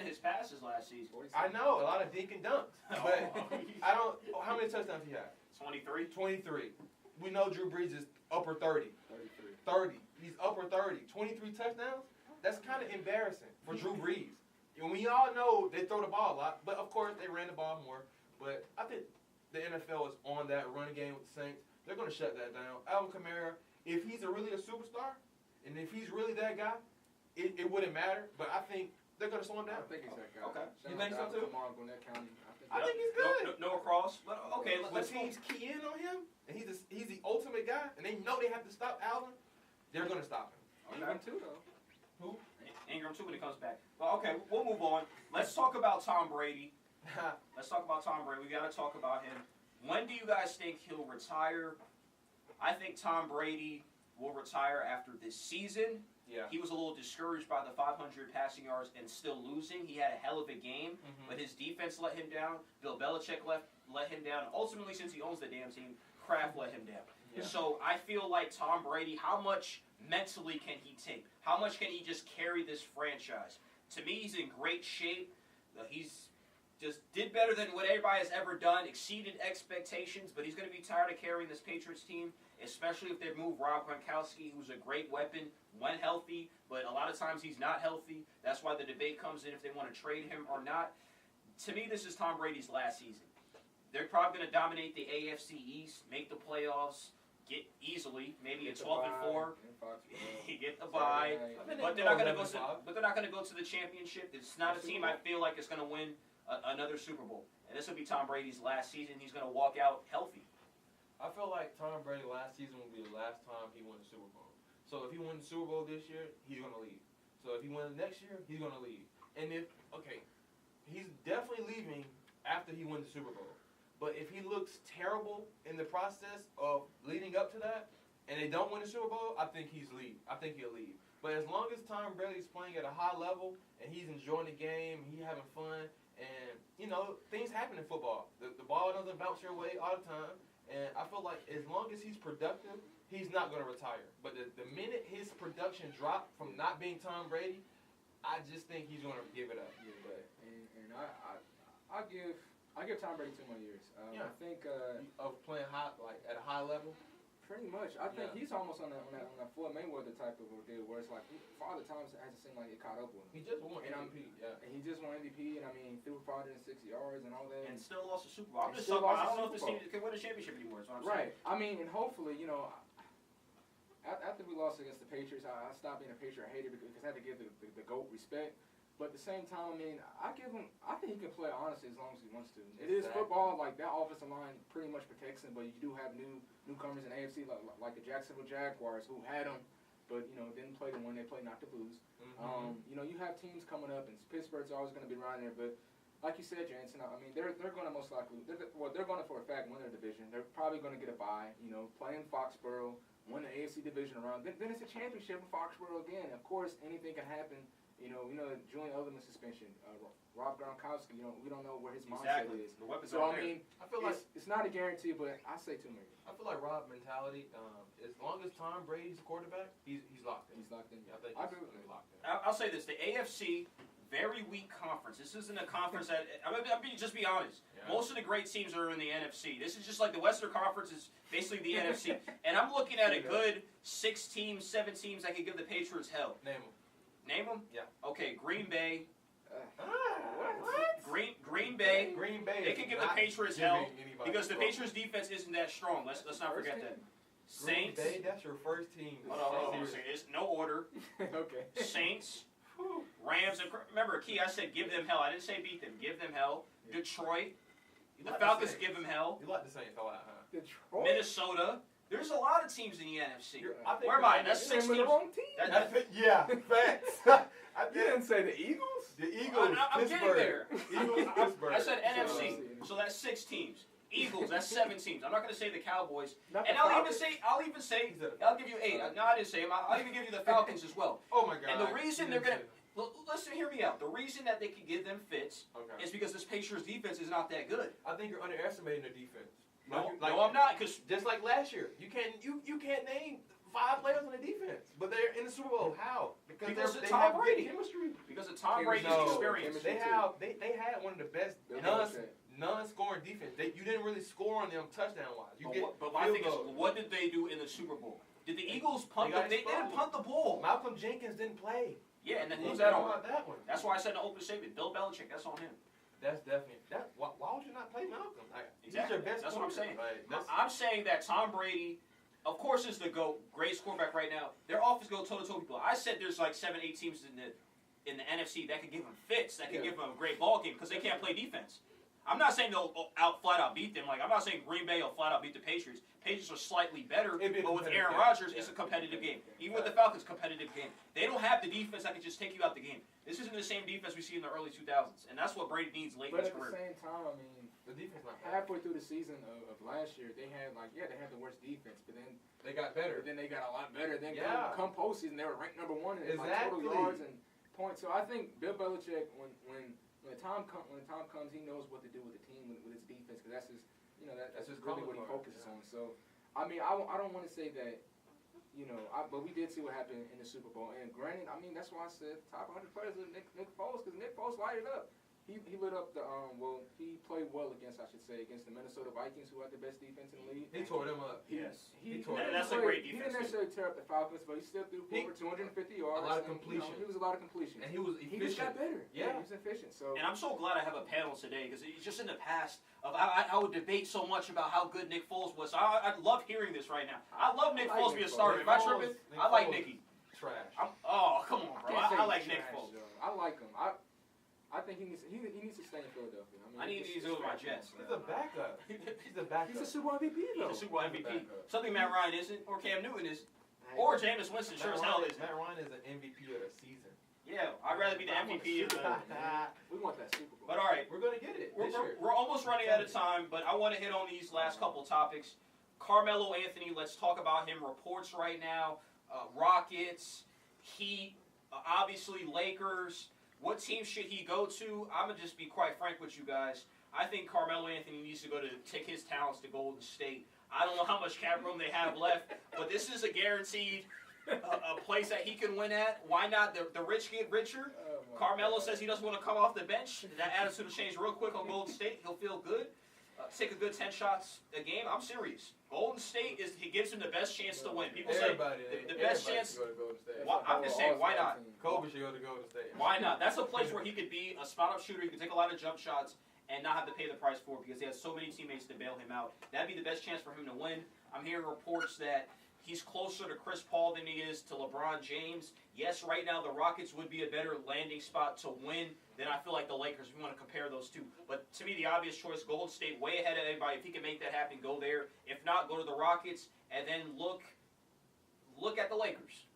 his passes last season. I know, a lot of dink and dunks. But I don't. How many touchdowns he had? 23. 23. We know Drew Brees is upper 30. 30. He's upper 30. 23 touchdowns? That's kind of embarrassing for Drew Brees. And we all know they throw the ball a lot, but of course they ran the ball more. But I think the NFL is on that running game with the Saints. They're going to shut that down. Alvin Kamara, if he's really a superstar, and if he's really that guy, it wouldn't matter. But I think they're going to slow him down. I think he's that guy. Okay. You think so too? Come on, Gwinnett County. I think he's good. No cross, but okay. When teams key in on him, and he's the ultimate guy, and they know they have to stop Alvin, they're going to stop him. Ingram too, though. Who? Ingram too when he comes back. But okay, we'll move on. Let's talk about Tom Brady. Let's talk about Tom Brady. We got to talk about him. When do you guys think he'll retire? I think Tom Brady will retire after this season. Yeah. He was a little discouraged by the 500 passing yards and still losing. He had a hell of a game, but his defense let him down. Bill Belichick let him down. Ultimately, since he owns the damn team, Kraft let him down. Yeah. So I feel like Tom Brady, how much mentally can he take? How much can he just carry this franchise? To me, he's in great shape. He's just did better than what everybody has ever done, exceeded expectations, but he's going to be tired of carrying this Patriots team, especially if they move Rob Gronkowski, who's a great weapon when healthy, but a lot of times he's not healthy. That's why the debate comes in if they want to trade him or not. To me, this is Tom Brady's last season. They're probably going to dominate the AFC East, make the playoffs, get easily, maybe a 12-4. Get the bye, but they're not going to go. But they're not going to go to the championship. It's not a team I feel like is going to win another Super Bowl, and this will be Tom Brady's last season. He's going to walk out healthy. I feel like Tom Brady last season will be the last time he won the Super Bowl. So if he wins the Super Bowl this year, he's going to leave. So if he wins next year, he's going to leave. And he's definitely leaving after he wins the Super Bowl. But if he looks terrible in the process of leading up to that, and they don't win the Super Bowl, I think he'll leave. But as long as Tom Brady's playing at a high level and he's enjoying the game, he's having fun, and things happen in football. The ball doesn't bounce your way all the time, and I feel like as long as he's productive, he's not going to retire. But the minute his production dropped from not being Tom Brady, I just think he's going to give it up. Yeah, but I give Tom Brady 2 more years. I think of playing high, like at a high level. Pretty much. I think he's almost on that Floyd Mayweather type of deal where it's like Father Time hasn't seemed like it caught up with him. He just won MVP. And he just won MVP, and I mean threw 560 yards and all that. And still lost the Super Bowl. I'm just talking about, I don't know if this team can win a championship anymore. Is what I'm saying. Right. I mean, and hopefully, after we lost against the Patriots, I stopped being a Patriot hater because I had to give the GOAT respect. But at the same time, I mean, I think he can play honestly as long as he wants to. It is football, like that offensive line pretty much protects him, but you do have newcomers in AFC like the Jacksonville Jaguars who had him, but didn't play to win, they played not to lose. You have teams coming up, and Pittsburgh's always going to be right there, but like you said, Jansen, I mean, they're going to most likely, they're going to for a fact win their division. They're probably going to get a bye, play in Foxborough, win the AFC division around. Then it's a championship in Foxborough again. Of course, anything can happen. Julian Edelman suspension, Rob Gronkowski. We don't know where his mindset is. The weapons so are I mean, I feel like it's not a guarantee, but I say 2 million. I feel like Rob mentality. As long as Tom Brady's quarterback, he's locked in. He's locked in. I think I he's agree with locked in. I'll say this: the AFC, very weak conference. This isn't a conference that just be honest. Yeah. Most of the great teams are in the NFC. This is just like the Western Conference is basically the NFC. And I'm looking at a good 6 teams, 7 teams that could give the Patriots hell. Name them? Yeah. Okay, Green Bay. What? Green Bay. Green Bay. They can give the Patriots hell because the Patriots defense isn't that strong. Let's not forget that. Saints. Green Bay, that's your first team. Hold on. It's no order. Okay. Saints. Rams. Remember, Key, I said give them hell. I didn't say beat them. Give them hell. Detroit. The Falcons give them hell. You like the Saints a lot, huh? Detroit. Minnesota. There's a lot of teams in the NFC. Where am I? That's 6 teams. The wrong team. Yeah, facts. You didn't say the Eagles? The Eagles. I'm getting there. Eagles, Pittsburgh. I said NFC, so that's 6 teams. Eagles, that's 7 teams. I'm not going to say the Cowboys. And I'll even say, I'll give you 8. No, I didn't say them. I'll even give you the Falcons as well. Oh my God. And the reason they're going to, listen, hear me out. The reason that they can give them fits is because this Patriots defense is not that good. I think you're underestimating their defense. No, I'm not. Because just like last year, you can't name 5 players on the defense, but they're in the Super Bowl. How? Because they of Tom have Brady. good chemistry. Because of Tom Brady's No, experience. They had one of the best non-scoring defense. You didn't really score on them touchdown-wise. But my thing is, what did they do in the Super Bowl? Did the Eagles punt they didn't punt the ball. Malcolm Jenkins didn't play. Yeah, and then who's that on? That one. That's why I said in the open statement, Bill Belichick, that's on him. That's definitely why would you not play Malcolm? Exactly. He's your best That's what I'm saying. Like, I'm saying that Tom Brady, of course, is the GOAT, greatest quarterback right now. Their offense go toe-to-toe with people. I said there's like 7, 8 teams in the NFC that could give them fits, that could give them a great ball game because they can't play defense. I'm not saying they'll flat out beat them. Like I'm not saying Green Bay will flat out beat the Patriots. Patriots are slightly better, but with Aaron Rodgers, it's a competitive game. Even with the Falcons, competitive game. They don't have the defense that can just take you out the game. This isn't the same defense we see in the early 2000s, and that's what Brady needs late in his career. But at the same time, I mean, the defense not halfway through the season of last year, they had they had the worst defense, but then they got better. But then they got a lot better. Then come postseason, they were ranked number 1 in total yards and points. So I think Bill Belichick, when the time comes, he knows what to do with the team with his defense because that's his that's just really what he focuses on. So I mean, I don't want to say that. But we did see what happened in the Super Bowl. And granted, I mean, that's why I said top 100 players is Nick Foles, because Nick Foles lighted up. He lit up the, he played well against the Minnesota Vikings, who had the best defense in the league. He tore them up. Yes. He tore them up. That's a great defense. He didn't necessarily tear up the Falcons, but he still threw for over 250 yards. A lot of completion. He was a lot of completion. And he was efficient. He just got better. Yeah. He was efficient. So. And I'm so glad I have a panel today, because it's just in the past, I would debate so much about how good Nick Foles was. I love hearing this right now. I love Nick Foles to be a starter. Am I tripping? I like Nicky. Trash. Oh, come on, bro. I like Nick Foles. I like him. I think he needs to stay in Philadelphia. I need to go with my Jets. He's a backup. He's a backup. He's a Super Bowl MVP, though. He's a Super Bowl MVP. Something Matt Ryan isn't, or Cam Newton is, or Jameis Winston sure as hell isn't. Matt Ryan is an MVP of the season. Yeah, I'd rather be the MVP of the. We want that Super Bowl. But all right, we're gonna get it. We're almost running out of time, but I want to hit on these last couple topics. Carmelo Anthony, let's talk about him. Reports right now: Rockets, Heat, obviously Lakers. What team should he go to? I'm going to just be quite frank with you guys. I think Carmelo Anthony needs to go to take his talents to Golden State. I don't know how much cap room they have left, but this is a guaranteed a place that he can win at. Why not? The rich get richer. Carmelo says he doesn't want to come off the bench. That attitude will change real quick on Golden State. He'll feel good. Take a good 10 shots a game. I'm serious. Golden State he gives him the best chance to win. People say the best chance. I'm just saying, why not? Kobe should go to Golden State. Why not? That's a place where he could be a spot-up shooter. He could take a lot of jump shots and not have to pay the price for it because he has so many teammates to bail him out. That'd be the best chance for him to win. I'm hearing reports that he's closer to Chris Paul than he is to LeBron James. Yes, right now the Rockets would be a better landing spot to win than I feel like the Lakers. We want to compare those two. But to me, the obvious choice, Golden State, way ahead of everybody. If he can make that happen, go there. If not, go to the Rockets and then look at the Lakers.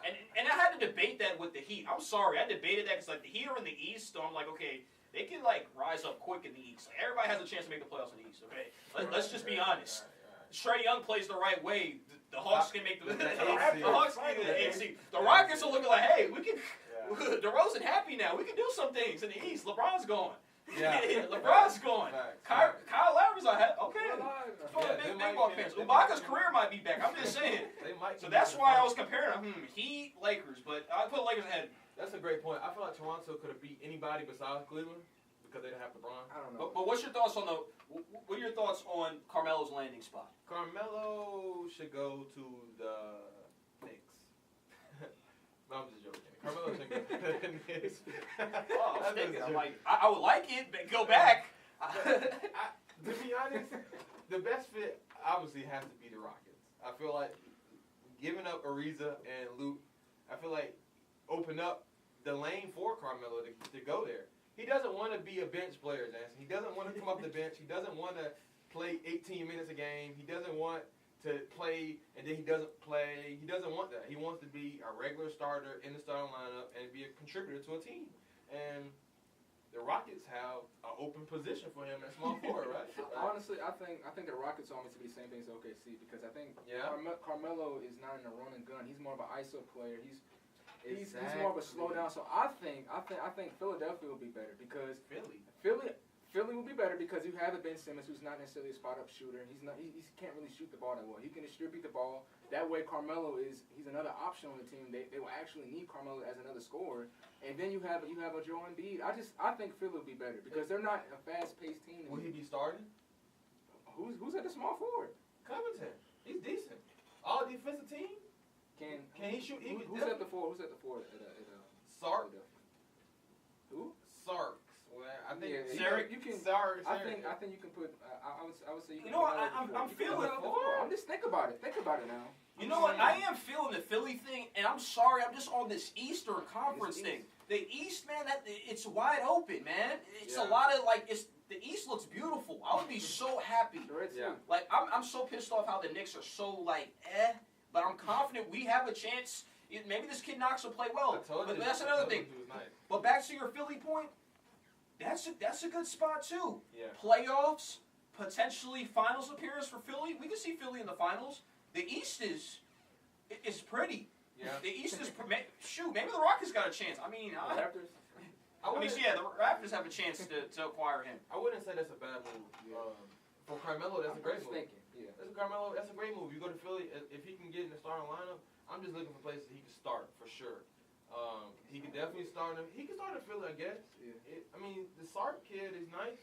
And I had to debate that with the Heat. I'm sorry, I debated that because like the Heat are in the East, so I'm like, okay, they can like rise up quick in the East. Like, everybody has a chance to make the playoffs in the East. Okay, let's just be honest. Trae Young plays the right way. The Hawks can make the Hawks can make the 8th seed. The Rockets are looking like, hey, we can. DeRozan happy now. We can do some things in the East. LeBron's going. Yeah. LeBron's going. Kyle Lowry's like, okay. Big ball fans. Ibaka's career might be back. I'm just saying. So that's why I was comparing them. Heat, Lakers, but I put Lakers ahead. That's a great point. I feel like Toronto could have beat anybody besides Cleveland because they didn't have LeBron. I don't know. But what's your thoughts on what are your thoughts on Carmelo's landing spot? Carmelo should go to the Knicks. No, I'm just joking. Carmelo should go to the Knicks. I'm like, I would like it, but go back. To be honest, the best fit obviously has to be the Rockets. I feel like giving up Ariza and Luke, I feel like open up the lane for Carmelo to go there. He doesn't want to be a bench player, Jansen. He doesn't want to come off the bench. He doesn't want to play 18 minutes a game. He doesn't want to play and then he doesn't play. He doesn't want that. He wants to be a regular starter in the starting lineup and be a contributor to a team. And the Rockets have an open position for him at small forward, right? Honestly, I think the Rockets are going to be the same thing as OKC because I think Carmelo is not in a run and gun. He's more of an ISO player. He's more of a slow down. So I think Philadelphia will be better because Philly will be better. better because you have a Ben Simmons who's not necessarily a spot up shooter. He can't really shoot the ball that well. He can distribute the ball. That way, he's another option on the team. They will actually need Carmelo as another scorer. And then you have a Joel Embiid. I think Philly will be better because they're not a fast paced team. Will he be starting? Who's at the small forward? Covington. He's decent. All defensive team. Can he shoot? Who's at the forward? Sark. Who? Sark. Well, I think Sark. You can. Sark. I think you can put. I would say you can. You know what? I'm feeling it. I'm just think about it. Think about it now. You know what? I am feeling the Philly thing, and I'm sorry. I'm just on this Eastern Conference thing. The East, man, it's wide open, man. It's a lot of the East looks beautiful. I would be so happy. Yeah. Like I'm so pissed off how the Knicks are so but I'm confident we have a chance. Maybe this kid Knox will play well, but that's another thing. Nice. But back to your Philly point, that's a good spot too. Yeah. Playoffs, potentially finals appearance for Philly. We can see Philly in the finals. The East is pretty. Yeah. The East is shoot. Maybe the Rockets got a chance. I mean, The Raptors. the Raptors have a chance to acquire him. I wouldn't say that's a bad move. For Carmelo, that's a great move. That's a great move. You go to Philly, if he can get in the starting lineup, I'm just looking for places he can start for sure. He can definitely start. He can start in Philly, I guess. Yeah. I mean, the Sark kid is nice.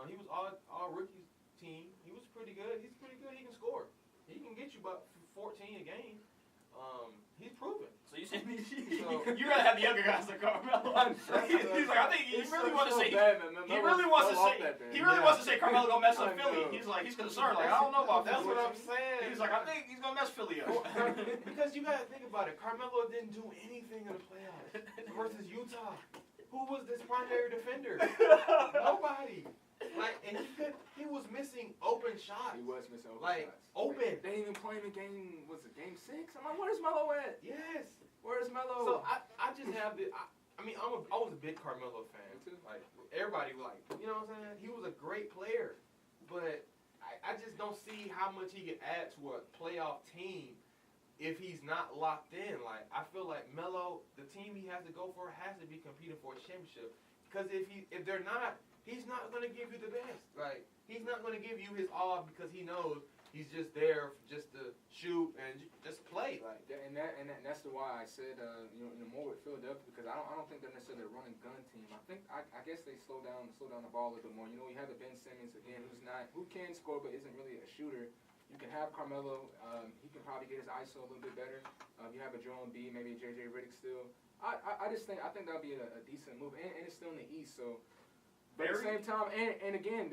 He was all rookie team. He was pretty good. He's pretty good. He can score. He can get you about 14 a game. He's proven. So you said you rather have the younger guys than Carmelo. He's like, I think he really wants to say. He really wants to say Carmelo gonna mess up Philly. He's like, he's concerned. Like, I don't know about That's Philly. what I'm saying. He's like, I think he's gonna mess Philly up. Because you gotta think about it. Carmelo didn't do anything in the playoffs versus Utah. Who was this primary defender? Nobody. And he was missing open shots. He was missing open shots. Open. They didn't even play him in game 6? I'm like, where's Melo at? Yes. Where's Melo? So I just have the. I was a big Carmelo fan. Me too. Like everybody, you know what I'm saying? He was a great player, but I just don't see how much he could add to a playoff team if he's not locked in. Like I feel like Melo, the team he has to go for has to be competing for a championship. Because if they're not, he's not gonna give you the best. Like he's not gonna give you his all because he knows he's just there just to shoot and just play. Like and that's the why I said more with Philadelphia because I don't think they're necessarily a run and gun team. I guess they slow down the ball a little bit more. You have the Ben Simmons again who can score but isn't really a shooter. You can have Carmelo. He can probably get his ISO a little bit better. You have a Joel Embiid, maybe a JJ Redick still. I think that'll be a decent move, and it's still in the East. So, but at the same time, and again.